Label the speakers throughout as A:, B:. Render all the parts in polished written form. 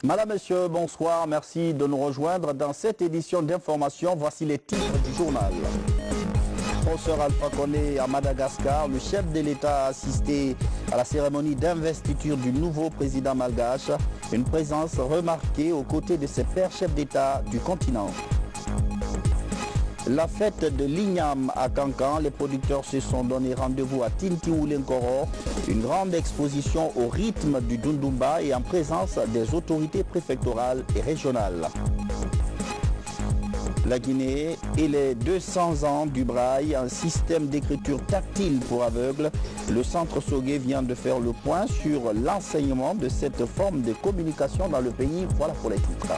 A: Madame, Monsieur, bonsoir. Merci de nous rejoindre dans cette édition d'information. Voici les titres du journal. Professeur Alpha Condé à Madagascar, le chef de l'État a assisté à la cérémonie d'investiture du nouveau président malgache. Une présence remarquée aux côtés de ses pairs chefs d'État du continent. La fête de l'Ignam à Cancan, les producteurs se sont donné rendez-vous à Tintioulenkoro. Une grande exposition au rythme du Dundumba et en présence des autorités préfectorales et régionales. La Guinée et les 200 ans du braille, un système d'écriture tactile pour aveugles. Le centre Sogué vient de faire le point sur l'enseignement de cette forme de communication dans le pays. Voilà pour les titres.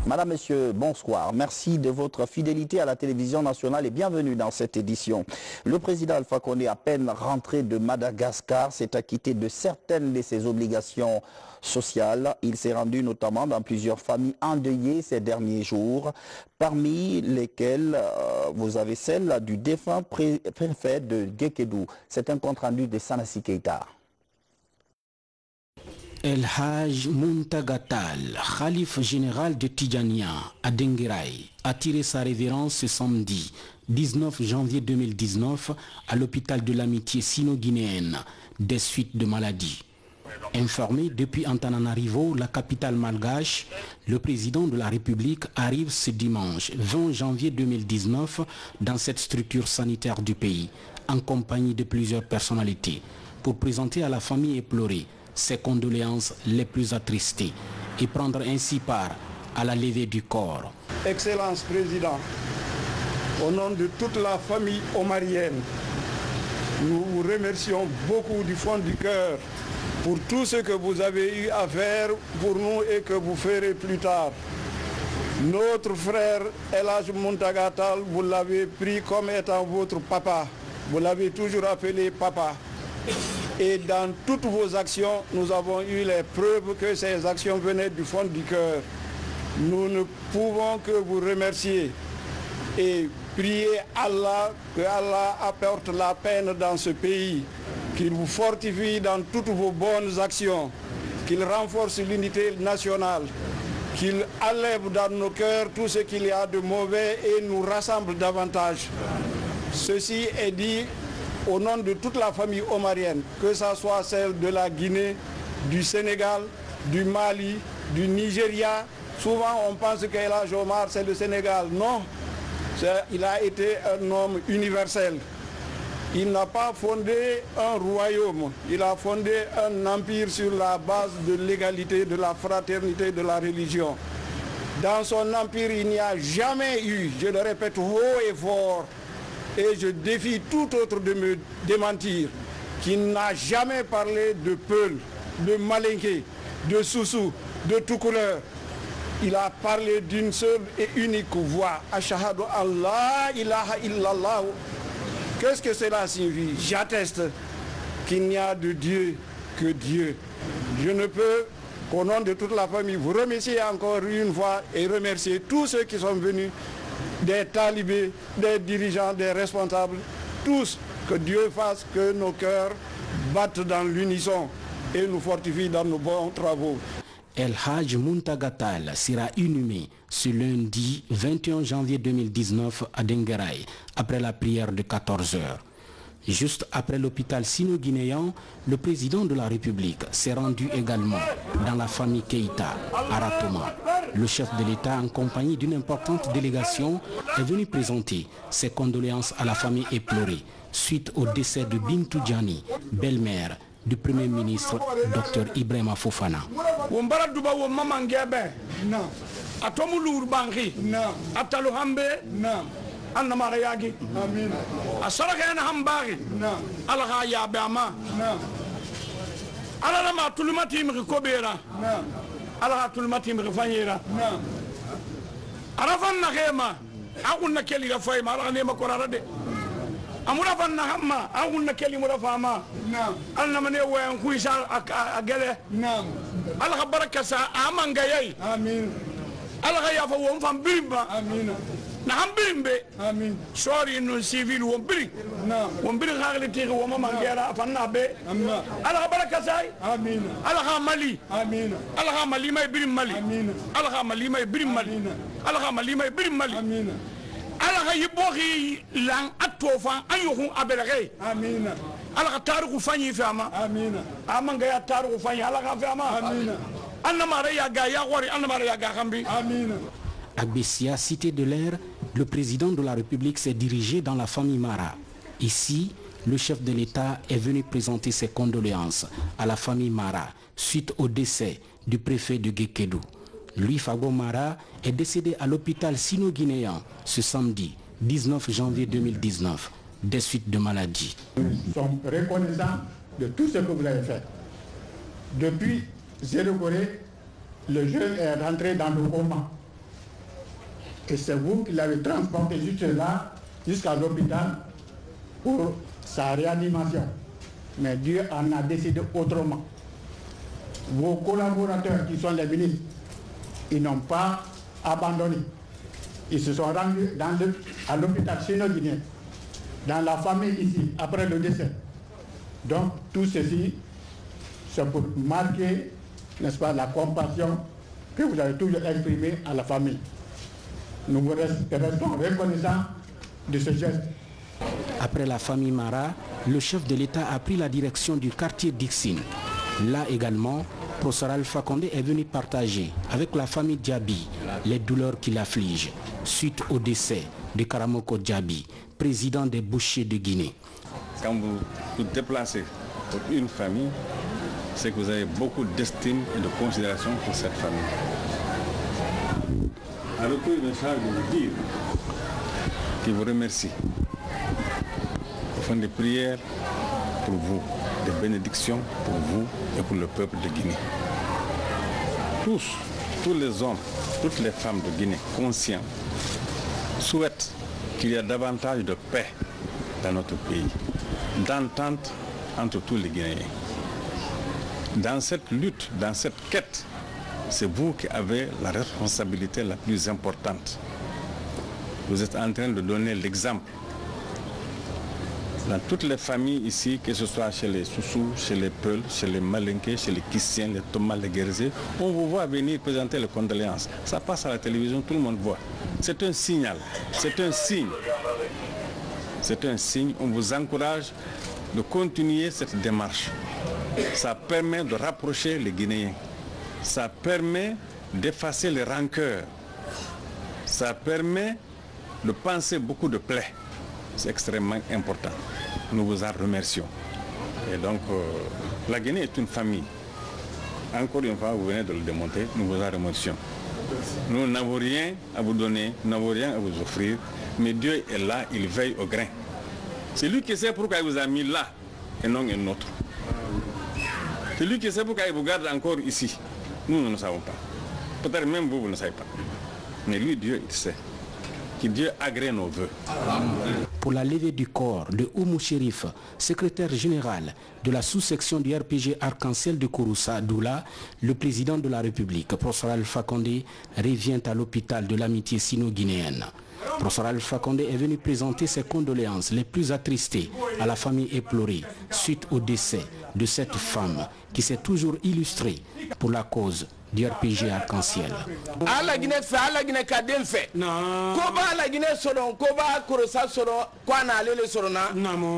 A: Madame, Messieurs, bonsoir. Merci de votre fidélité à la télévision nationale et bienvenue dans cette édition. Le président Alpha Condé, à peine rentré de Madagascar, s'est acquitté de certaines de ses obligations sociales. Il s'est rendu notamment dans plusieurs familles endeuillées ces derniers jours, parmi lesquelles vous avez celle du défunt préfet de Gekedou. C'est un compte rendu de Sanassi Keita.
B: El Haj Muntagatal, Khalif général de Tidjania à Dengueraï, a tiré sa révérence ce samedi 19 janvier 2019 à l'hôpital de l'amitié sino-guinéenne des suites de maladie. Informé depuis Antananarivo, la capitale malgache, le président de la République arrive ce dimanche 20 janvier 2019 dans cette structure sanitaire du pays, en compagnie de plusieurs personnalités, pour présenter à la famille éplorée ses condoléances les plus attristées et prendre ainsi part à la levée du corps.
C: Excellence Président, au nom de toute la famille omarienne, nous vous remercions beaucoup du fond du cœur pour tout ce que vous avez eu à faire pour nous et que vous ferez plus tard. Notre frère El Haj Muntagatal, vous l'avez pris comme étant votre papa. Vous l'avez toujours appelé papa. Et dans toutes vos actions, nous avons eu les preuves que ces actions venaient du fond du cœur. Nous ne pouvons que vous remercier et prier Allah, que Allah apporte la paix dans ce pays, qu'il vous fortifie dans toutes vos bonnes actions, qu'il renforce l'unité nationale, qu'il enlève dans nos cœurs tout ce qu'il y a de mauvais et nous rassemble davantage. Ceci est dit au nom de toute la famille omarienne, que ce soit celle de la Guinée, du Sénégal, du Mali, du Nigeria. Souvent on pense qu'El Haj Omar c'est le Sénégal. Non, il a été un homme universel. Il n'a pas fondé un royaume, il a fondé un empire sur la base de l'égalité, de la fraternité, de la religion. Dans son empire, il n'y a jamais eu, je le répète haut et fort, et je défie tout autre de me démentir, qu'il n'a jamais parlé de Peul, de Malinké, de Soussou, de tout couleur. Il a parlé d'une seule et unique voix. Ashhadu an la ilaha illallah. Qu'est-ce que cela signifie? J'atteste qu'il n'y a de Dieu que Dieu. Je ne peux, qu'au nom de toute la famille, vous remercier encore une fois et remercier tous ceux qui sont venus, des talibés, des dirigeants, des responsables, tous, que Dieu fasse que nos cœurs battent dans l'unisson et nous fortifie dans nos bons travaux.
B: El Haj Muntagatal sera inhumé ce lundi 21 janvier 2019 à Dengueraï, après la prière de 14 heures. Juste après l'hôpital sino-guinéen, le président de la République s'est rendu également dans la famille Keïta, à Ratoma. Le chef de l'État, en compagnie d'une importante délégation, est venu présenter ses condoléances à la famille éplorée suite au décès de Bintou Diani, belle-mère du Premier ministre Dr Ibrahima Fofana.
C: Annamarayagi amin asaragana hambari alaha ya bama ala ma tulmati mi kobera ala tulmati mi fanyera arafan na khema akunna keli ga fay mara ne makorara de amura fan na hamma akunna keli mura fama alna mane wayan kuisa agele ala baraka sa amanga yai amin ala ya fa won fam bimba amin نعم بريمبي
D: آمين
C: سوري إنه سيفيل ومبري
D: نعم
C: ومبري غاغلي تيغي وماما غيرا فنا بي
D: أما
C: الله بركة ساي
D: آمين
C: الله مالي
D: آمين
C: الله مالي ما يبرم مالي
D: آمين
C: الله مالي ما يبرم مالي الله مالي ما يبرم مالي
D: آمين
C: الله يبوغي لان أتوفا أن يكون أبلغي
D: آمين
C: الله تاريخ فاني فاما
D: آمين
C: أمان غيا تاريخ فاني الله فاما
D: آمين
C: أنا ما ريا غايا وري أنا ما ريا غامبي
D: آمين.
B: À Bessia, cité de l'air, le président de la République s'est dirigé dans la famille Mara. Ici, le chef de l'État est venu présenter ses condoléances à la famille Mara suite au décès du préfet de Guékédou. Louis Fago Mara est décédé à l'hôpital sino-guinéen ce samedi 19 janvier 2019 des suites de maladie.
E: Nous sommes reconnaissants de tout ce que vous avez fait. Depuis Zéro Gorée, le jeune est rentré dans le coma. Et c'est vous qui l'avez transporté juste là, jusqu'à l'hôpital pour sa réanimation. Mais Dieu en a décidé autrement. Vos collaborateurs qui sont les ministres, ils n'ont pas abandonné. Ils se sont rendus à l'hôpital sino-guinéen, dans la famille ici, après le décès. Donc tout ceci, c'est pour marquer, n'est-ce pas, la compassion que vous avez toujours exprimée à la famille. Nous vous restons reconnaissants de ce geste.
B: Après la famille Mara, le chef de l'État a pris la direction du quartier Dixine. Là également, professeur Alpha Condé est venu partager avec la famille Diaby les douleurs qui l'affligent suite au décès de Karamoko Diaby, président des bouchers de Guinée.
F: Quand vous vous déplacez pour une famille, c'est que vous avez beaucoup d'estime et de considération pour cette famille. À retour, il me charge de vous dire qu'il vous remercie. Au fond des prières pour vous, des bénédictions pour vous et pour le peuple de Guinée. Tous les hommes, toutes les femmes de Guinée conscients souhaitent qu'il y ait davantage de paix dans notre pays, d'entente entre tous les Guinéens. Dans cette lutte, dans cette quête, c'est vous qui avez la responsabilité la plus importante. Vous êtes en train de donner l'exemple. Dans toutes les familles ici, que ce soit chez les Soussous, chez les Peuls, chez les Malinké, chez les Kissiens, les Thomas, les Guérzés, on vous voit venir présenter les condoléances. Ça passe à la télévision, tout le monde voit. C'est un signal, c'est un signe. C'est un signe, on vous encourage de continuer cette démarche. Ça permet de rapprocher les Guinéens. Ça permet d'effacer les rancœurs. Ça permet de penser beaucoup de plaies. C'est extrêmement important. Nous vous en remercions. Et donc, la Guinée est une famille. Encore une fois, vous venez de le démontrer, nous vous en remercions. Nous n'avons rien à vous donner, nous n'avons rien à vous offrir, mais Dieu est là, il veille au grain. C'est lui qui sait pourquoi il vous a mis là et non un autre. C'est lui qui sait pourquoi il vous garde encore ici. Nous, nous ne savons pas. Peut-être même vous, vous ne savez pas. Mais lui, Dieu, il sait. Que Dieu agrée nos vœux.
B: Pour la levée du corps de Oumou Chérif, secrétaire général de la sous-section du RPG Arc-en-Ciel de Kouroussa, Doula, le président de la République, professeur Alpha Condé, revient à l'hôpital de l'amitié sino-guinéenne. Professeur Alpha Condé est venu présenter ses condoléances les plus attristées à la famille éplorée suite au décès de cette femme qui s'est toujours illustrée pour la cause du RPG Arc-en-Ciel.
G: Ala Guinée fait, ala Guinée kadem fait. Koba ala Guinée soron, koba korosa soron, kwa na alele sorona.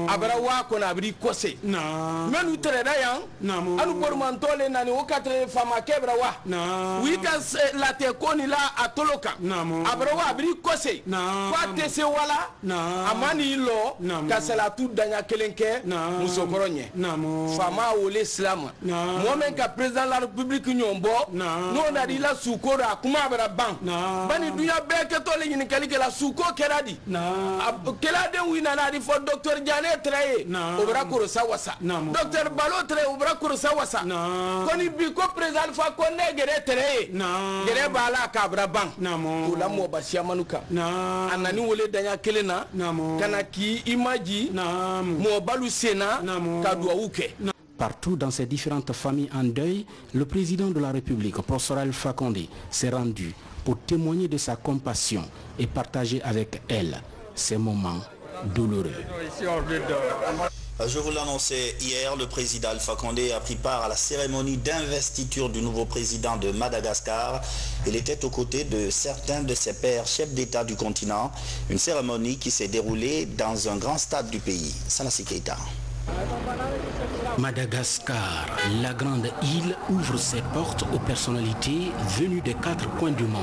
G: Abra wa kona abri kose. Menu tere dayan. Anu pormantole nani okatre fama kebra wa. Wika la te koni la atoloka. Abra wa abri kose. Kwa tese wala. Amani lo. Kasela tout danya kelenke. Musokoronye. Fama ole islam. Momen ka président de la République nyombo. Non a dit la soukora kuma bara ban bani dunya beke to le ni kali la souko keradi kelade wina na di fo docteur Diané traye obra ko sawasa docteur Balo traye obra ko sawasa koni bi ko président fa ko ne gere traye gere bala ka bra ban ko la mo basia manuka anani wole danya kelena kana ki imaji mo balu sena ka duwa uke
B: Partout dans ces différentes familles en deuil, le président de la République, professeur Alpha Condé, s'est rendu pour témoigner de sa compassion et partager avec elle ces moments douloureux.
A: Je vous l'annonçais hier, le président Alpha Condé a pris part à la cérémonie d'investiture du nouveau président de Madagascar. Il était aux côtés de certains de ses pairs chefs d'État du continent. Une cérémonie qui s'est déroulée dans un grand stade du pays. Salassi Keita.
B: Madagascar, la grande île, ouvre ses portes aux personnalités venues des 4 coins du monde.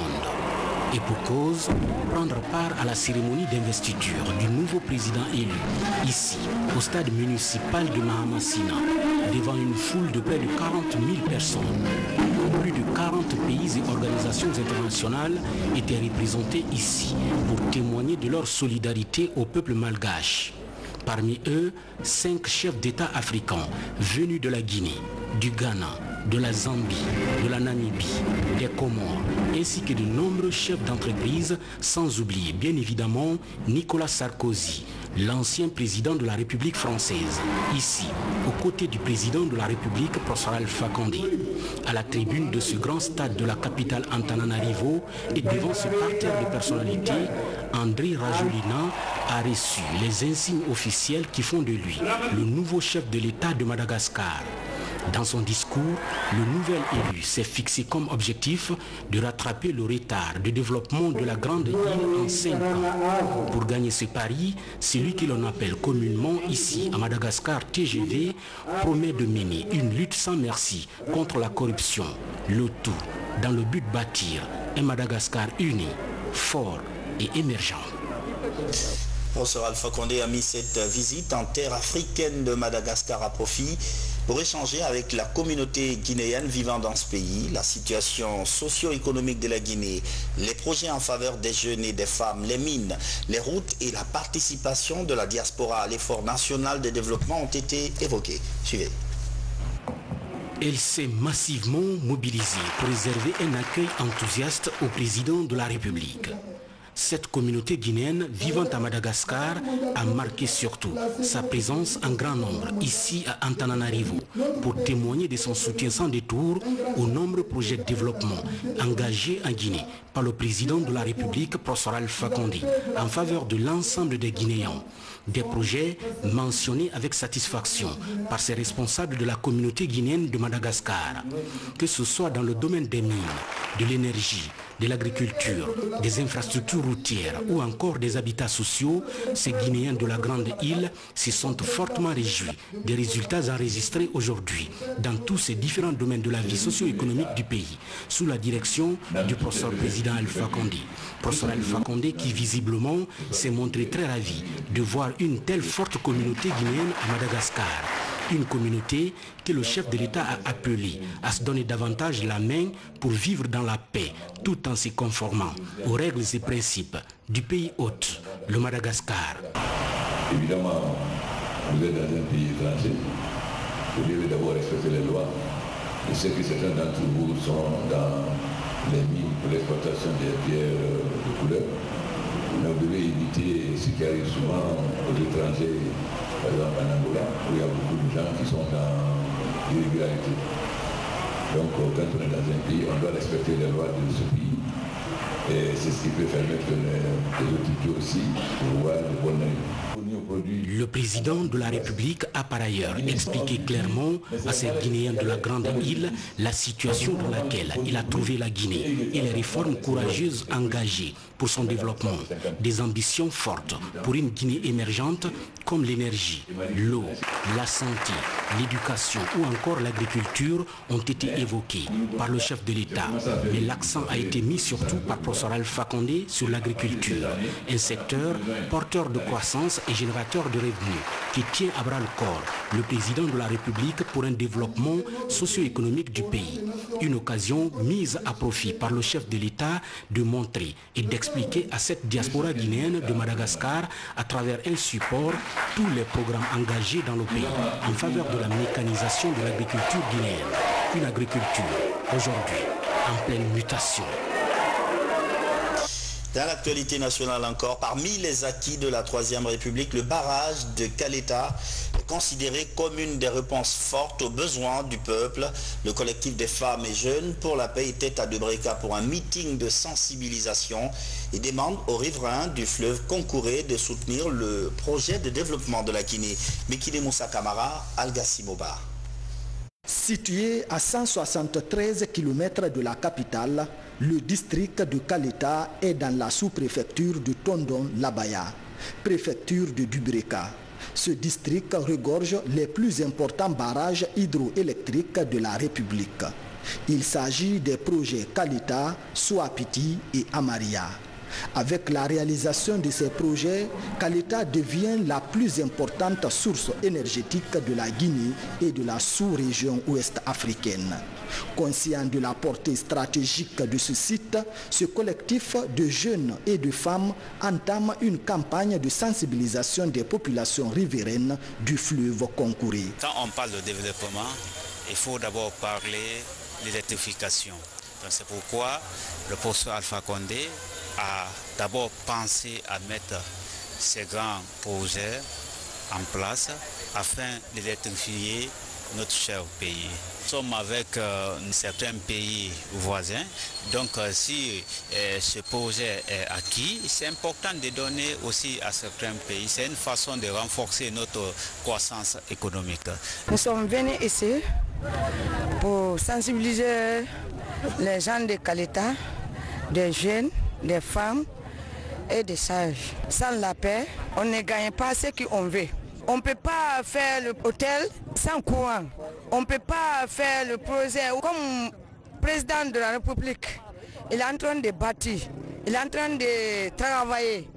B: Et pour cause, prendre part à la cérémonie d'investiture du nouveau président élu, ici, au stade municipal de Mahamasina, devant une foule de près de 40 000 personnes. Plus de 40 pays et organisations internationales étaient représentés ici pour témoigner de leur solidarité au peuple malgache. Parmi eux, 5 chefs d'État africains venus de la Guinée, du Ghana, de la Zambie, de la Namibie, des Comores, ainsi que de nombreux chefs d'entreprise, sans oublier bien évidemment Nicolas Sarkozy, l'ancien président de la République française, ici, aux côtés du président de la République, professeur Alpha Condé. À la tribune de ce grand stade de la capitale Antananarivo et devant ce parterre de personnalités, Andry Rajoelina a reçu les insignes officiels qui font de lui le nouveau chef de l'État de Madagascar. Dans son discours, le nouvel élu s'est fixé comme objectif de rattraper le retard de développement de la grande île en 5 ans. Pour gagner ce pari, celui que l'on appelle communément ici à Madagascar TGV promet de mener une lutte sans merci contre la corruption, le tout dans le but de bâtir un Madagascar uni, fort et émergent.
A: Professeur Alpha Condé a mis cette visite en terre africaine de Madagascar à profit pour échanger avec la communauté guinéenne vivant dans ce pays, la situation socio-économique de la Guinée, les projets en faveur des jeunes et des femmes, les mines, les routes et la participation de la diaspora à l'effort national de développement ont été évoqués. Suivez.
B: Elle s'est massivement mobilisée pour réserver un accueil enthousiaste au président de la République. Cette communauté guinéenne vivant à Madagascar a marqué surtout sa présence en grand nombre ici à Antananarivo pour témoigner de son soutien sans détour aux nombreux projets de développement engagés en Guinée par le président de la République, professeur Alpha Condé, en faveur de l'ensemble des Guinéens. Des projets mentionnés avec satisfaction par ces responsables de la communauté guinéenne de Madagascar, que ce soit dans le domaine des mines, de l'énergie, de l'agriculture, des infrastructures routières ou encore des habitats sociaux. Ces Guinéens de la grande île se sont fortement réjouis des résultats enregistrés aujourd'hui dans tous ces différents domaines de la vie socio-économique du pays, sous la direction du professeur président Alpha Condé. Professeur Alpha Condé qui visiblement s'est montré très ravi de voir une telle forte communauté guinéenne à Madagascar. Une communauté que le chef de l'État a appelée à se donner davantage la main pour vivre dans la paix, tout en se conformant aux règles et principes du pays hôte, le Madagascar.
D: Évidemment, vous êtes dans un pays étranger. Vous devez d'abord respecter les lois. Je sais que certains d'entre vous sont dans les mines pour l'exploitation des pierres de couleur. Mais vous devez éviter ce qui arrive souvent aux étrangers. Par exemple en Angola, où il y a beaucoup de gens qui sont dans l'irrégularité. Donc quand on est dans un pays, on doit respecter les lois de ce pays. Et c'est ce qui peut permettre les autorités aussi de voir le bon œil.
B: Le président de la République a par ailleurs expliqué clairement à ces Guinéens de la grande île la situation dans laquelle il a trouvé la Guinée et les réformes courageuses engagées pour son développement. Des ambitions fortes pour une Guinée émergente comme l'énergie, l'eau, la santé, l'éducation ou encore l'agriculture ont été évoquées par le chef de l'État. Mais l'accent a été mis surtout par professeur Alpha Condé sur l'agriculture, un secteur porteur de croissance et générateur de revenus qui tient à bras le corps le président de la République pour un développement socio-économique du pays. Une occasion mise à profit par le chef de l'État de montrer et d'expliquer à cette diaspora guinéenne de Madagascar à travers un support tous les programmes engagés dans le pays en faveur de la mécanisation de l'agriculture guinéenne. Une agriculture aujourd'hui en pleine mutation.
A: Dans l'actualité nationale encore, parmi les acquis de la Troisième République, le barrage de Caleta considérée comme une des réponses fortes aux besoins du peuple. Le collectif des femmes et jeunes pour la paix était à Dubreka pour un meeting de sensibilisation et demande aux riverains du fleuve Concouré de soutenir le projet de développement de la Guinée. Mekile Moussa Kamara, Algassimoba.
H: Situé à 173 km de la capitale, le district de Kaleta est dans la sous-préfecture de Tondon-Labaya, préfecture de Dubreka. Ce district regorge les plus importants barrages hydroélectriques de la République. Il s'agit des projets Kaleta, Soapiti et Amaria. Avec la réalisation de ces projets, Kaleta devient la plus importante source énergétique de la Guinée et de la sous-région ouest africaine. Conscient de la portée stratégique de ce site, ce collectif de jeunes et de femmes entame une campagne de sensibilisation des populations riveraines du fleuve Concouré.
I: Quand on parle de développement, il faut d'abord parler de l'électrification. C'est pourquoi le professeur Alpha Condé a d'abord pensé à mettre ces grands projets en place afin d'électrifier notre cher pays. Nous sommes avec certains pays voisins, donc si ce projet est acquis, c'est important de donner aussi à certains pays. C'est une façon de renforcer notre croissance économique.
J: Nous sommes venus ici pour sensibiliser les gens de Kaleta, des jeunes, des femmes et des sages. Sans la paix, on ne gagne pas ce qu'on veut. On ne peut pas faire l'hôtel sans courant. On ne peut pas faire le projet comme président de la République. Il est en train de bâtir, il est en train de travailler.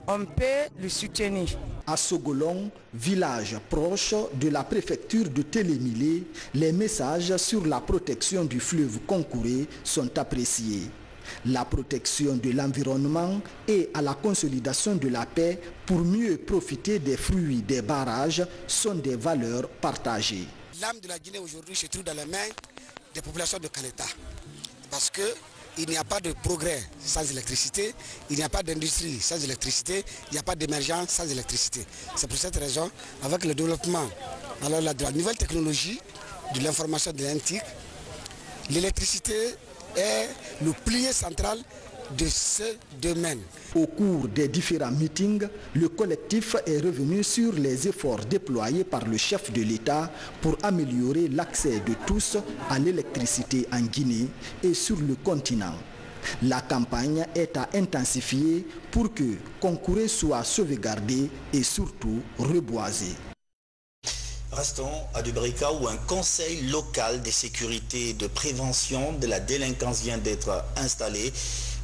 J: On peut le soutenir.
H: À Sogolon, village proche de la préfecture de Télémilé, les messages sur la protection du fleuve Concouré sont appréciés. La protection de l'environnement et à la consolidation de la paix pour mieux profiter des fruits des barrages sont des valeurs partagées.
K: L'âme de la Guinée aujourd'hui se trouve dans les mains des populations de Kaleta. Parce qu'il n'y a pas de progrès sans électricité, il n'y a pas d'industrie sans électricité, il n'y a pas d'émergence sans électricité. C'est pour cette raison, avec le développement de la nouvelle technologie, de l'information de l'antique, l'électricité est le pilier central de ce domaine.
H: Au cours des différents meetings, le collectif est revenu sur les efforts déployés par le chef de l'État pour améliorer l'accès de tous à l'électricité en Guinée et sur le continent. La campagne est à intensifier pour que Concouré soit sauvegardé et surtout reboisé.
A: Restons à Dubreka où un conseil local de sécurité et de prévention de la délinquance vient d'être installé.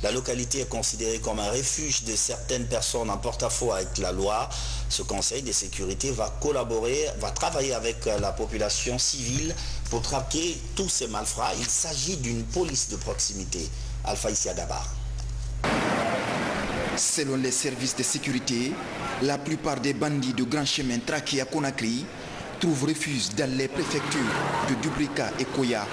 A: La localité est considérée comme un refuge de certaines personnes en porte-à-faux avec la loi. Ce conseil de sécurité va travailler avec la population civile pour traquer tous ces malfrats. Il s'agit d'une police de proximité. Alpha Isiadabar.
L: Selon les services de sécurité, la plupart des bandits de grand chemin traqués à Conakry trouvent refuge dans les préfectures de Dubreka et Koya.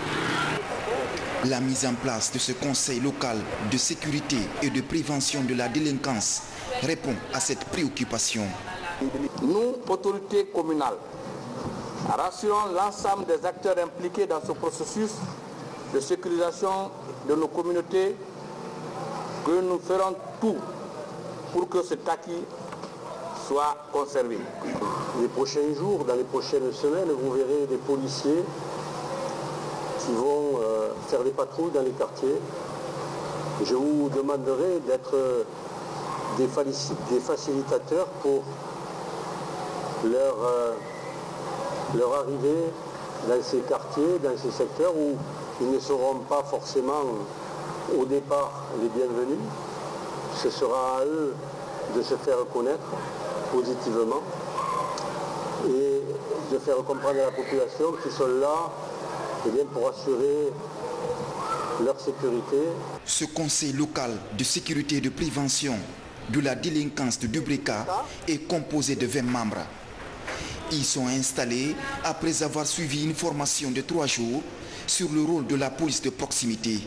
L: La mise en place de ce conseil local de sécurité et de prévention de la délinquance répond à cette préoccupation.
M: Nous, autorités communales, rassurons l'ensemble des acteurs impliqués dans ce processus de sécurisation de nos communautés que nous ferons tout pour que cet acquis soit conservé. Les prochains jours, dans les prochaines semaines, vous verrez des policiers qui vont faire des patrouilles dans les quartiers. Je vous demanderai d'être des facilitateurs pour leur arrivée dans ces quartiers, dans ces secteurs où ils ne seront pas forcément au départ les bienvenus. Ce sera à eux de se faire connaître positivement et de faire comprendre à la population qu'ils sont là pour assurer leur sécurité.
L: Ce conseil local de sécurité et de prévention de la délinquance de Dubreka est composé de 20 membres. Ils sont installés après avoir suivi une formation de 3 jours sur le rôle de la police de proximité.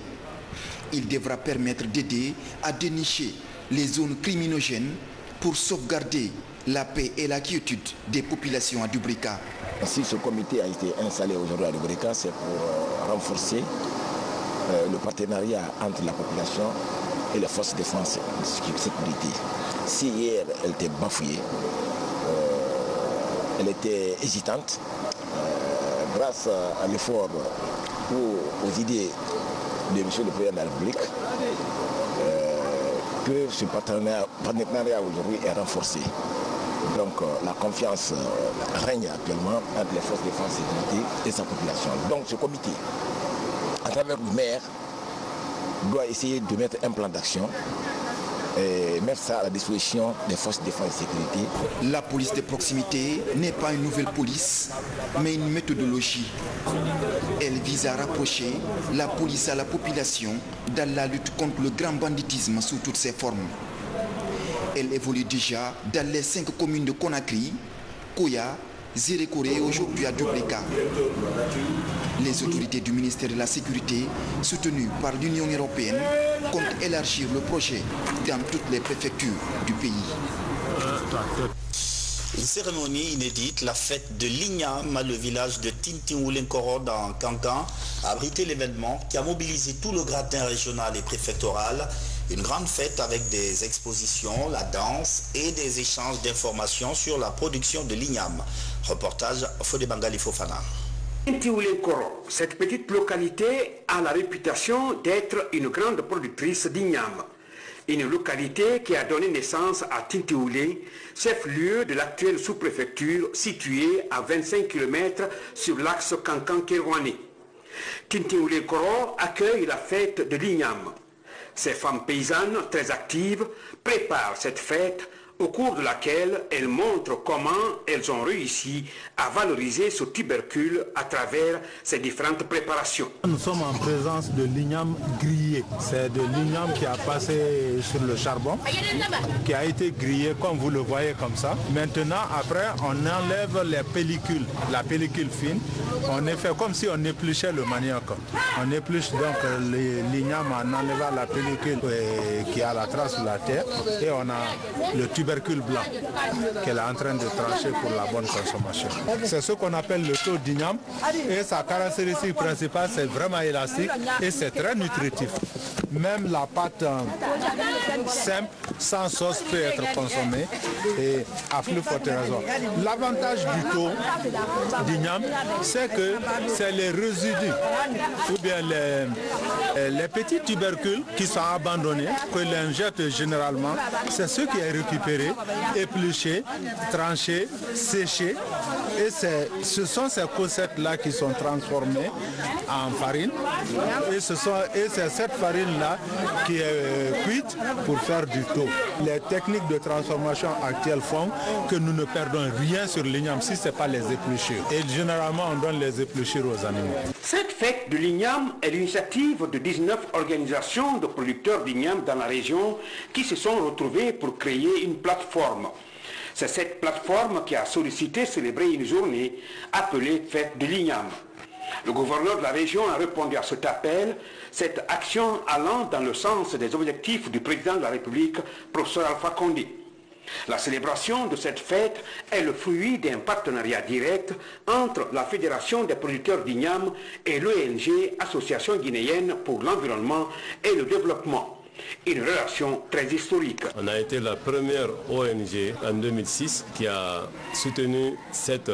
L: Il devra permettre d'aider à dénicher les zones criminogènes pour sauvegarder la paix et la quiétude des populations à Dubrika.
N: Si ce comité a été installé aujourd'hui à Dubrika, c'est pour renforcer le partenariat entre la population et les forces de défense et de sécurité. Si hier elle était bafouillée, elle était hésitante, grâce à l'effort ou aux idées de M. le Président de la République, que ce partenariat aujourd'hui est renforcé. Donc la confiance règne actuellement entre les forces de défense et de sécurité et sa population. Donc ce comité, à travers le maire, doit essayer de mettre un plan d'action et mettre ça à la disposition des forces de défense et de sécurité.
L: La police de proximité n'est pas une nouvelle police, mais une méthodologie. Elle vise à rapprocher la police à la population dans la lutte contre le grand banditisme sous toutes ses formes. Elle évolue déjà dans les 5 communes de Conakry, Koya, Zérékoré et aujourd'hui à Dubrika. Les autorités du ministère de la Sécurité, soutenues par l'Union européenne, comptent élargir le projet dans toutes les préfectures du pays.
O: Une cérémonie inédite, la fête de l'Ignam, le village de Tintin-Oulenkoro dans Kankan, a abrité l'événement qui a mobilisé tout le gratin régional et préfectoral. Une grande fête avec des expositions, la danse et des échanges d'informations sur la production de l'igname. Reportage Fodé Bangali Fofana.
P: Tintin-Oulenkoro, cette petite localité a la réputation d'être une grande productrice d'igname. Une localité qui a donné naissance à Tintin-Oulé, chef-lieu de l'actuelle sous-préfecture située à 25 km sur l'axe Kankan-Kerouané. Tintin-Oulenkoro accueille la fête de l'igname. Ces femmes paysannes très actives préparent cette fête au cours de laquelle elles montrent comment elles ont réussi à valoriser ce tubercule à travers ces différentes préparations.
Q: Nous sommes en présence de l'igname grillé. C'est de l'igname qui a passé sur le charbon, qui a été grillé comme vous le voyez comme ça. Maintenant, après, on enlève les pellicules, la pellicule fine. On est fait comme si on épluchait le manioc. On épluche donc l'igname en enlevant la pellicule qui a la trace de la terre et on a le tubercule blanc qu'elle est en train de trancher pour la bonne consommation. C'est ce qu'on appelle le taux d'igname et sa caractéristique principale, c'est vraiment élastique et c'est très nutritif. Même la pâte simple, sans sauce, peut être consommée et à plus forte raison. L'avantage du taux d'igname, c'est que c'est les résidus ou bien les petits tubercules qui sont abandonnés, que l'on jette généralement, c'est ce qui est récupéré, épluché, tranché, séché. Et ce sont ces cossettes-là qui sont transformées en farine. Et c'est cette farine-là qui est cuite pour faire du taux. Les techniques de transformation actuelles font que nous ne perdons rien sur l'igname si ce n'est pas les épluchures. Et généralement, on donne les épluchures aux animaux.
P: Cette fête de l'igname est l'initiative de 19 organisations de producteurs d'igname dans la région qui se sont retrouvées pour créer une plateforme. C'est cette plateforme qui a sollicité célébrer une journée appelée Fête de l'igname. Le gouverneur de la région a répondu à cet appel, cette action allant dans le sens des objectifs du président de la République, professeur Alpha Condé. La célébration de cette fête est le fruit d'un partenariat direct entre la Fédération des producteurs d'igname et l'ONG Association guinéenne pour l'environnement et le développement. Une relation très historique.
R: On a été la première ONG en 2006 qui a soutenu cette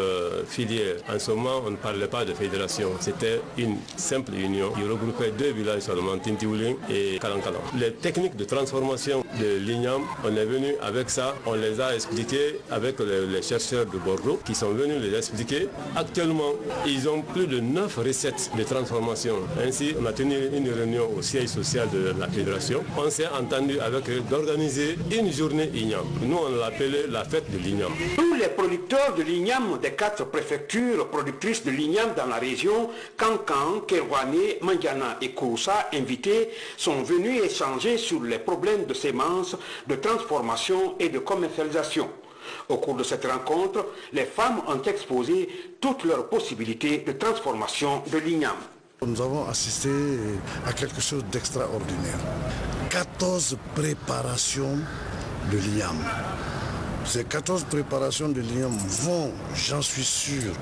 R: filière. En ce moment, on ne parlait pas de fédération. C'était une simple union qui regroupait 2 villages seulement, Tinti-Ouling et Kalankalan. Les techniques de transformation de l'igname, on est venu avec ça. On les a expliquées avec les chercheurs de Bordeaux qui sont venus les expliquer. Actuellement, ils ont plus de 9 recettes de transformation. Ainsi, on a tenu une réunion au siège social de la fédération. On s'est entendu avec eux d'organiser une journée igname. Nous, on l'appelait la fête de l'igname.
P: Tous les producteurs de l'igname des 4 préfectures productrices de l'igname dans la région, Kankan, Kerouané, Mandiana et Kouroussa, invités, sont venus échanger sur les problèmes de semences, de transformation et de commercialisation. Au cours de cette rencontre, les femmes ont exposé toutes leurs possibilités de transformation de l'igname.
S: Nous avons assisté à quelque chose d'extraordinaire. 14 préparations de l'igname. Ces 14 préparations de l'igname vont, j'en suis sûr,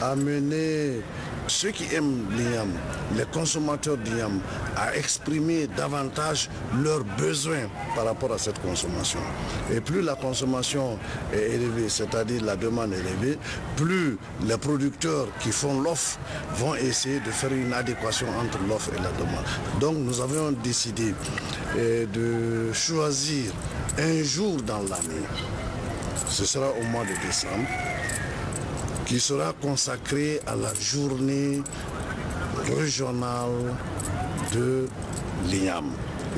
S: amener ceux qui aiment l'igname, les consommateurs d'igname, à exprimer davantage leurs besoins par rapport à cette consommation. Et plus la consommation est élevée, c'est-à-dire la demande est élevée, plus les producteurs qui font l'offre vont essayer de faire une adéquation entre l'offre et la demande. Donc nous avons décidé de choisir un jour dans l'année, ce sera au mois de décembre, qui sera consacré à la journée régionale de l'igname.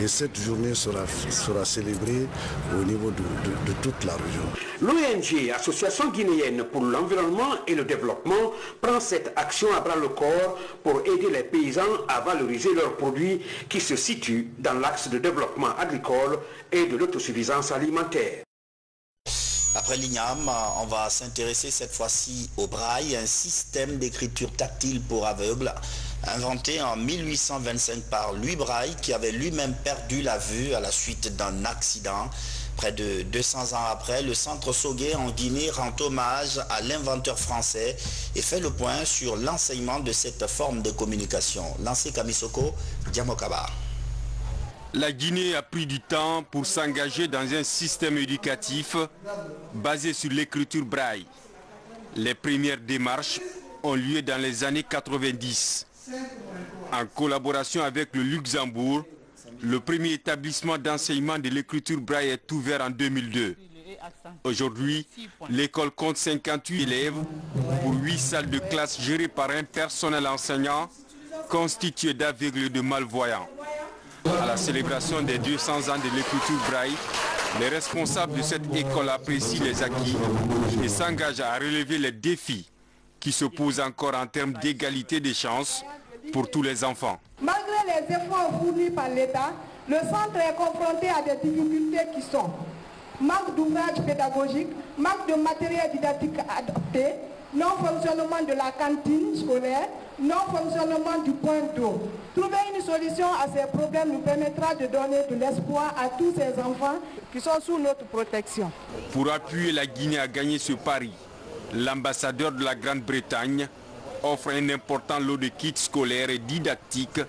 S: Et cette journée sera célébrée au niveau de toute la région.
P: L'ONG, Association guinéenne pour l'environnement et le développement, prend cette action à bras le corps pour aider les paysans à valoriser leurs produits qui se situent dans l'axe de développement agricole et de l'autosuffisance alimentaire.
O: Après l'igname, on va s'intéresser cette fois-ci au braille, un système d'écriture tactile pour aveugles inventé en 1825 par Louis Braille, qui avait lui-même perdu la vue à la suite d'un accident. Près de 200 ans après, le centre Sogué en Guinée rend hommage à l'inventeur français et fait le point sur l'enseignement de cette forme de communication. Lancé Kamisoko, Diamokaba.
T: La Guinée a pris du temps pour s'engager dans un système éducatif basé sur l'écriture braille. Les premières démarches ont lieu dans les années 90. En collaboration avec le Luxembourg, le premier établissement d'enseignement de l'écriture braille est ouvert en 2002. Aujourd'hui, l'école compte 58 élèves pour 8 salles de classe gérées par un personnel enseignant constitué d'aveugles et de malvoyants. À la célébration des 200 ans de l'écriture braille, les responsables de cette école apprécient les acquis et s'engagent à relever les défis qui se posent encore en termes d'égalité des chances pour tous les enfants.
U: Malgré les efforts fournis par l'État, le centre est confronté à des difficultés qui sont manque d'ouvrages pédagogiques, manque de matériel didactique adapté, non-fonctionnement de la cantine scolaire, non-fonctionnement du point d'eau. Trouver une solution à ces problèmes nous permettra de donner de l'espoir à tous ces enfants qui sont sous notre protection.
T: Pour appuyer la Guinée à gagner ce pari, l'ambassadeur de la Grande-Bretagne offre un important lot de kits scolaires et didactiques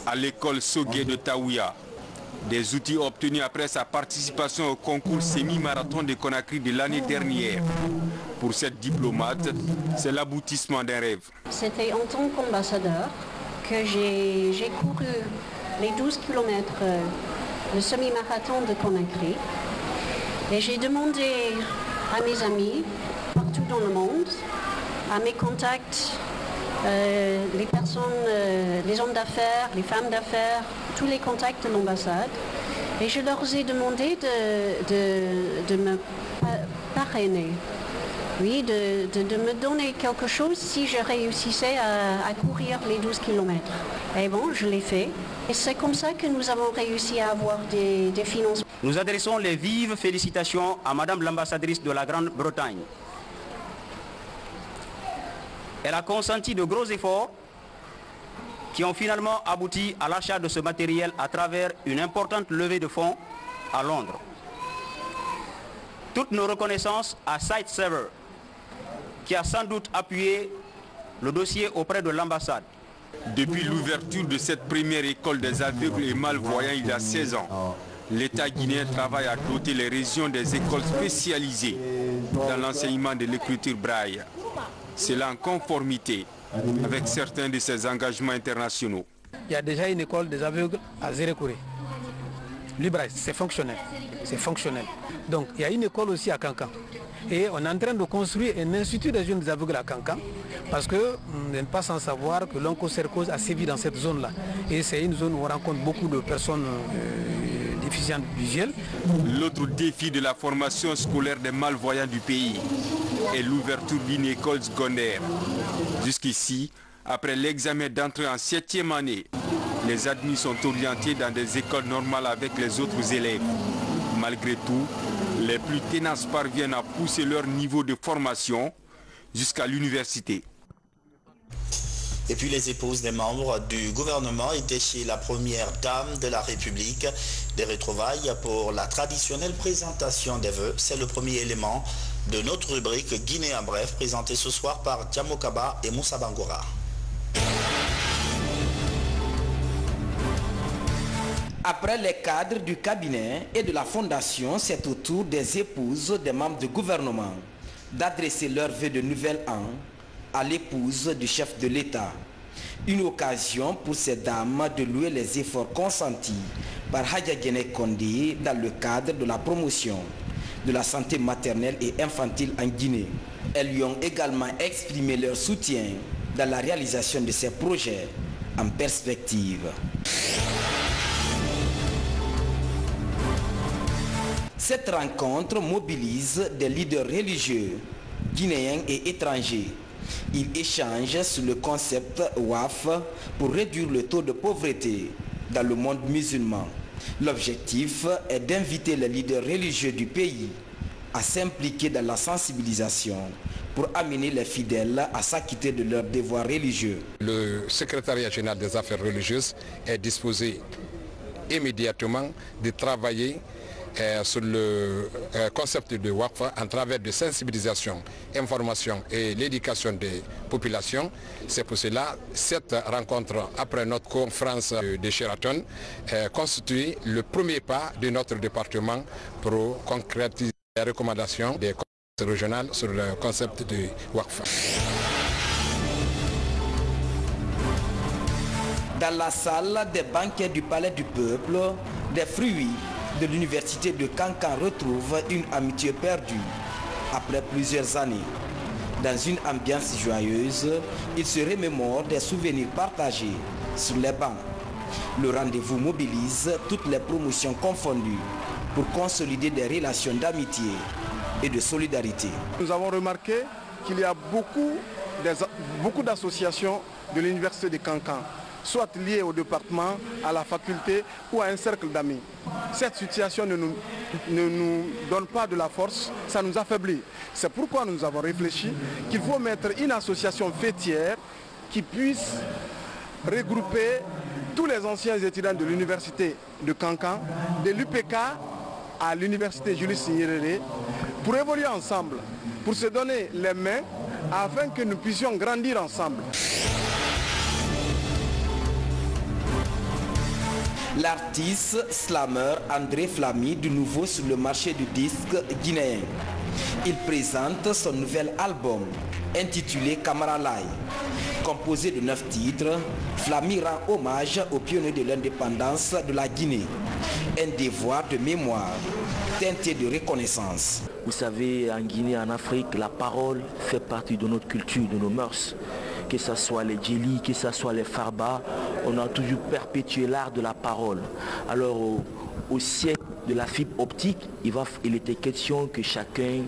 T: à l'école Sogué de Taouya. Des outils obtenus après sa participation au concours semi-marathon de Conakry de l'année dernière. Pour cette diplomate, c'est l'aboutissement d'un rêve.
V: C'était en tant qu'ambassadeur que j'ai couru les 12 km le semi-marathon de Conakry. Et j'ai demandé à mes amis partout dans le monde, à mes contacts, les personnes, les hommes d'affaires, les femmes d'affaires, tous les contacts de l'ambassade. Et je leur ai demandé de me parrainer. Oui, de me donner quelque chose si je réussissais à courir les 12 km. Et bon, je l'ai fait. Et c'est comme ça que nous avons réussi à avoir des financements.
W: Nous adressons les vives félicitations à Madame l'ambassadrice de la Grande-Bretagne. Elle a consenti de gros efforts qui ont finalement abouti à l'achat de ce matériel à travers une importante levée de fonds à Londres. Toutes nos reconnaissances à Sightsaver, qui a sans doute appuyé le dossier auprès de l'ambassade.
T: Depuis l'ouverture de cette première école des aveugles et malvoyants il y a 16 ans, l'État guinéen travaille à doter les régions des écoles spécialisées dans l'enseignement de l'écriture braille. C'est là en conformité avec certains de ses engagements internationaux.
X: Il y a déjà une école des aveugles à Zérekouré. Braille, c'est fonctionnel. C'est fonctionnel. Donc il y a une école aussi à Kankan. Et on est en train de construire un institut des jeunes aveugles à Kankan, parce que on n'est pas sans savoir que l'onchocercose a sévi dans cette zone-là. Et c'est une zone où on rencontre beaucoup de personnes déficientes visuelles.
T: L'autre défi de la formation scolaire des malvoyants du pays est l'ouverture d'une école secondaire. Jusqu'ici, après l'examen d'entrée en 7e année, les admis sont orientés dans des écoles normales avec les autres élèves. Malgré tout, les plus tenaces parviennent à pousser leur niveau de formation jusqu'à l'université.
O: Et puis les épouses des membres du gouvernement étaient chez la première dame de la République. Des retrouvailles pour la traditionnelle présentation des vœux, c'est le premier élément de notre rubrique Guinée en bref, présentée ce soir par Djamokaba et Moussa Bangora.
C: Après les cadres du cabinet et de la fondation, c'est au tour des épouses des membres du gouvernement d'adresser leurs vœux de nouvel an à l'épouse du chef de l'État. Une occasion pour ces dames de louer les efforts consentis par Hadja Guéné Kondé dans le cadre de la promotion de la santé maternelle et infantile en Guinée. Elles lui ont également exprimé leur soutien dans la réalisation de ces projets en perspective. Cette rencontre mobilise des leaders religieux, guinéens et étrangers. Ils échangent sur le concept WAF pour réduire le taux de pauvreté dans le monde musulman. L'objectif est d'inviter les leaders religieux du pays à s'impliquer dans la sensibilisation pour amener les fidèles à s'acquitter de leurs devoirs religieux.
E: Le secrétariat général des affaires religieuses est disposé immédiatement de travailler sur le concept de WAF en travers de sensibilisation, information et l'éducation des populations. C'est pour cela cette rencontre après notre conférence de Sheraton constitue le premier pas de notre département pour concrétiser les recommandations des conseils régionaux sur le concept de WAF.
C: Dans la salle des banquets du Palais du Peuple, des fruits de l'université de Kankan retrouvent une amitié perdue après plusieurs années. Dans une ambiance joyeuse, ils se remémorent des souvenirs partagés sur les bancs. Le rendez-vous mobilise toutes les promotions confondues pour consolider des relations d'amitié et de solidarité.
F: Nous avons remarqué qu'il y a beaucoup d'associations de l'université de Kankan, soit liées au département, à la faculté ou à un cercle d'amis. Cette situation ne nous donne pas de la force, ça nous affaiblit. C'est pourquoi nous avons réfléchi qu'il faut mettre une association fêtière qui puisse regrouper tous les anciens étudiants de l'université de Kankan, de l'UPK à l'université Julius Nyerere, pour évoluer ensemble, pour se donner les mains afin que nous puissions grandir ensemble.
C: L'artiste slammer André Flamy, de nouveau sur le marché du disque guinéen. Il présente son nouvel album intitulé Kamaralai. Composé de 9 titres, Flamy rend hommage aux pionniers de l'indépendance de la Guinée. Un devoir de mémoire, teinté de reconnaissance.
G: Vous savez, en Guinée, en Afrique, la parole fait partie de notre culture, de nos mœurs. Que ce soit les djeli, que ce soit les farba, on a toujours perpétué l'art de la parole. Alors au siècle de la fibre optique, il était question que chacun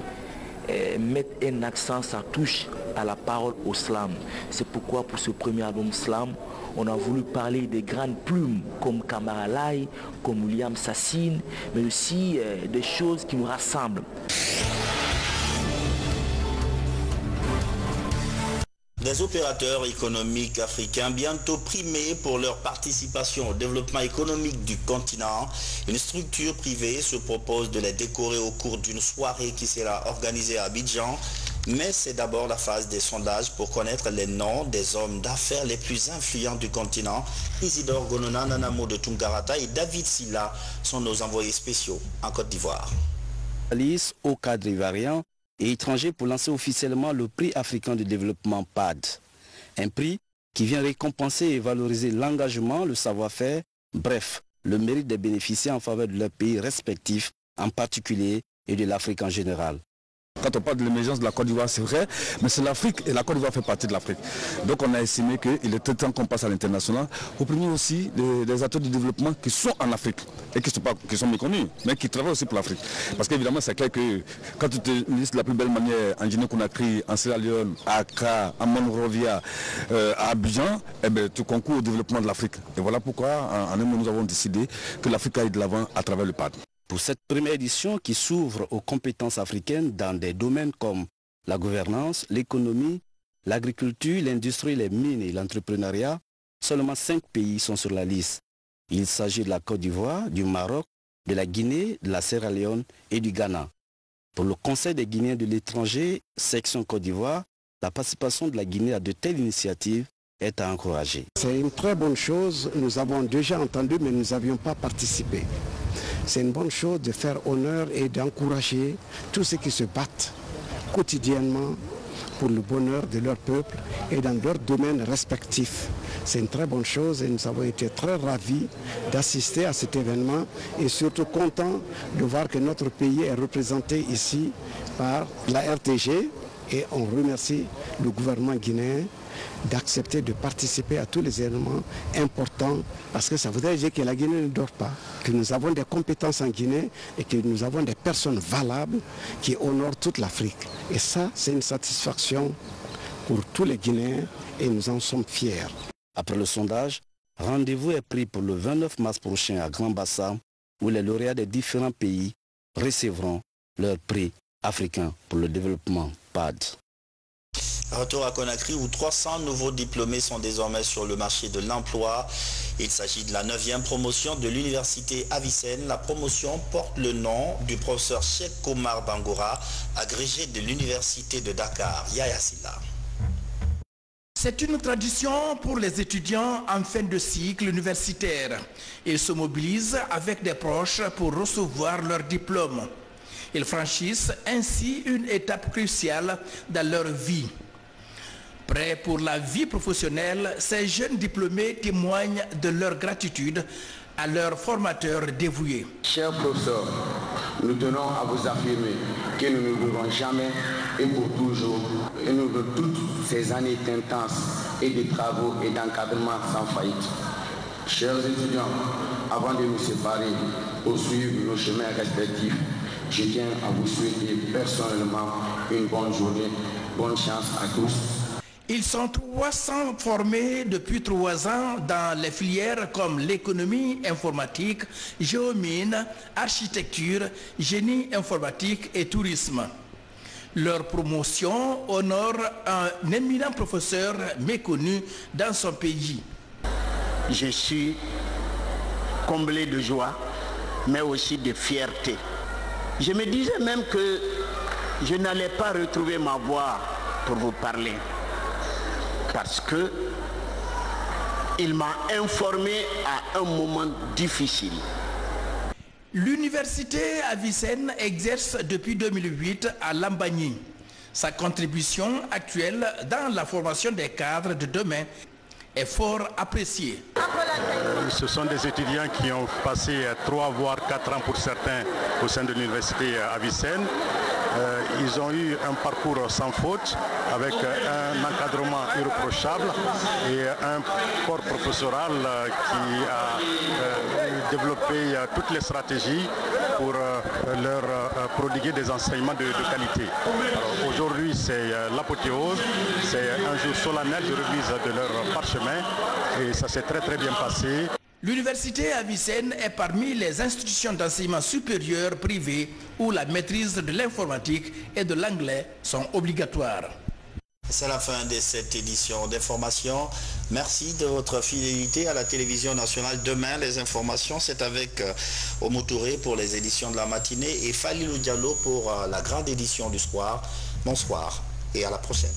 G: mette un accent, sa touche à la parole au slam. C'est pourquoi pour ce premier album slam, on a voulu parler des grandes plumes comme Kamaralai, comme William Sassine, mais aussi des choses qui nous rassemblent.
O: Des opérateurs économiques africains bientôt primés pour leur participation au développement économique du continent. Une structure privée se propose de les décorer au cours d'une soirée qui sera organisée à Abidjan. Mais c'est d'abord la phase des sondages pour connaître les noms des hommes d'affaires les plus influents du continent. Isidore Gonona, Nanamo de Tungarata et David Silla sont nos envoyés spéciaux en Côte d'Ivoire.
B: Alice au cadre ivoirien et étrangers pour lancer officiellement le prix africain de développement PAD. Un prix qui vient récompenser et valoriser l'engagement, le savoir-faire, bref, le mérite des bénéficiaires en faveur de leurs pays respectifs, en particulier, et de l'Afrique en général.
Y: Quand on parle de l'émergence de la Côte d'Ivoire, c'est vrai, mais c'est l'Afrique et la Côte d'Ivoire fait partie de l'Afrique. Donc on a estimé qu'il était temps qu'on passe à l'international, au premier aussi des acteurs de développement qui sont en Afrique et qui sont méconnus, mais qui travaillent aussi pour l'Afrique. Parce qu'évidemment, c'est clair que quand tu te listes de la plus belle manière en Guinée-Conakry, en Sierra Leone, à Accra, à Monrovia, à Abidjan, eh bien, tu concours au développement de l'Afrique. Et voilà pourquoi, en un moment, nous avons décidé que l'Afrique aille de l'avant à travers le PAD.
B: Pour cette première édition qui s'ouvre aux compétences africaines dans des domaines comme la gouvernance, l'économie, l'agriculture, l'industrie, les mines et l'entrepreneuriat, seulement 5 pays sont sur la liste. Il s'agit de la Côte d'Ivoire, du Maroc,
D: de la Guinée, de la Sierra Leone et du Ghana. Pour le Conseil des Guinéens de l'étranger, section Côte d'Ivoire, la participation de la Guinée à de telles initiatives est à encourager.
H: C'est une très bonne chose. Nous avons déjà entendu, mais nous n'avions pas participé. C'est une bonne chose de faire honneur et d'encourager tous ceux qui se battent quotidiennement pour le bonheur de leur peuple et dans leurs domaines respectifs. C'est une très bonne chose et nous avons été très ravis d'assister à cet événement et surtout contents de voir que notre pays est représenté ici par la RTG et on remercie le gouvernement guinéen d'accepter de participer à tous les événements importants parce que ça voudrait dire que la Guinée ne dort pas, que nous avons des compétences en Guinée et que nous avons des personnes valables qui honorent toute l'Afrique. Et ça, c'est une satisfaction pour tous les Guinéens et nous en sommes fiers.
D: Après le sondage, rendez-vous est pris pour le 29 mars prochain à Grand-Bassam où les lauréats des différents pays recevront leur prix africain pour le développement PAD.
O: Retour à Conakry où 300 nouveaux diplômés sont désormais sur le marché de l'emploi. Il s'agit de la 9e promotion de l'université Avicenne. La promotion porte le nom du professeur Cheikh Omar Bangoura, agrégé de l'université de Dakar. Yaya Silla.
I: C'est une tradition pour les étudiants en fin de cycle universitaire. Ils se mobilisent avec des proches pour recevoir leur diplôme. Ils franchissent ainsi une étape cruciale dans leur vie. Prêts pour la vie professionnelle, ces jeunes diplômés témoignent de leur gratitude à leurs formateurs dévoués.
J: Chers professeurs, nous tenons à vous affirmer que nous ne voudrons jamais et pour toujours, et nous de toutes ces années intenses et de travaux et d'encadrement sans faillite. Chers étudiants, avant de nous séparer pour suivre nos chemins respectifs, je tiens à vous souhaiter personnellement une bonne journée, bonne chance à tous.
I: Ils sont 300 formés depuis 3 ans dans les filières comme l'économie informatique, géomine, architecture, génie informatique et tourisme. Leur promotion honore un éminent professeur méconnu dans son pays.
K: Je suis comblé de joie, mais aussi de fierté. Je me disais même que je n'allais pas retrouver ma voix pour vous parler. Parce que il m'a informé à un moment difficile.
I: L'université Avicenne exerce depuis 2008 à Lambagny. Sa contribution actuelle dans la formation des cadres de demain est fort appréciée.
Z: Ce sont des étudiants qui ont passé 3 voire 4 ans pour certains au sein de l'université Avicenne. Ils ont eu un parcours sans faute avec un encadrement irréprochable et un corps professoral qui a développé toutes les stratégies pour leur prodiguer des enseignements de qualité. Aujourd'hui, c'est l'apothéose, c'est un jour solennel de remise de leur parchemin et ça s'est très bien passé.
I: L'université Avicenne est parmi les institutions d'enseignement supérieur privées où la maîtrise de l'informatique et de l'anglais sont obligatoires.
O: C'est la fin de cette édition d'information. Merci de votre fidélité à la télévision nationale. Demain, les informations, c'est avec Oumou Touré pour les éditions de la matinée et Falilou Diallo pour la grande édition du soir. Bonsoir et à la prochaine.